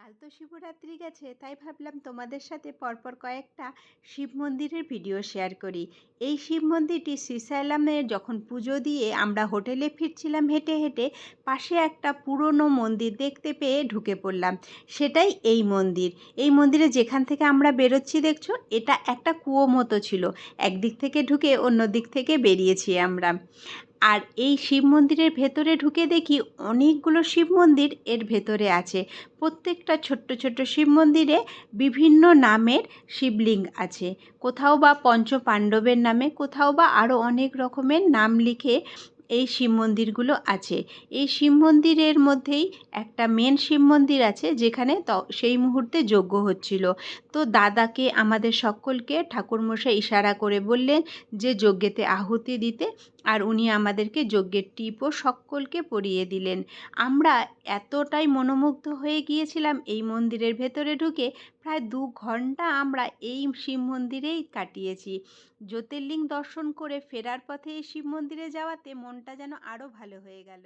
কাল তো শিবরাত্রি গেছে, তাই ভাবলাম তোমাদের সাথে পরপর কয়েকটা শিব মন্দিরের ভিডিও শেয়ার করি। এই শিব মন্দিরটি শ্রীশৈলামে যখন পুজো দিয়ে আমরা হোটেলে ফিরছিলাম হেঁটে হেঁটে, পাশে একটা পুরনো মন্দির দেখতে পেয়ে ঢুকে পড়লাম। সেটাই এই মন্দির। এই মন্দিরে যেখান থেকে আমরা বেরোচ্ছি দেখছো, এটা একটা কুয়ো মতো ছিল। একদিক থেকে ঢুকে অন্য দিক থেকে বেরিয়েছি আমরা। আর এই শিব মন্দিরের ভেতরে ঢুকে দেখি অনেকগুলো শিব মন্দির এর ভেতরে আছে। প্রত্যেকটা ছোট্ট ছোট্ট শিব মন্দিরে বিভিন্ন নামের শিবলিঙ্গ আছে। কোথাও বা পঞ্চ পাণ্ডবের নামে, কোথাও বা আরও অনেক রকমের নাম লিখে এই শিব মন্দিরগুলো আছে। এই শিব মন্দিরের মধ্যেই একটা মেন শিব মন্দির আছে, যেখানে সেই মুহূর্তে যজ্ঞ হচ্ছিল। তো দাদাকে আমাদের সকলকে ঠাকুরমশাই ইশারা করে বললেন যে যজ্ঞেতে আহুতি দিতে, আর উনি আমাদেরকে যজ্ঞের টিপও সকলকে পরিয়ে দিলেন। আমরা এতটাই মনোমুগ্ধ হয়ে গিয়েছিলাম এই মন্দিরের ভেতরে ঢুকে, প্রায় 2 ঘন্টা আমরা এই শিব মন্দিরেই কাটিয়েছি। জ্যোতির্লিঙ্গ দর্শন করে ফেরার পথে এই শিব মন্দিরে যাওয়াতে মনটা যেন আরও ভালো হয়ে গেল।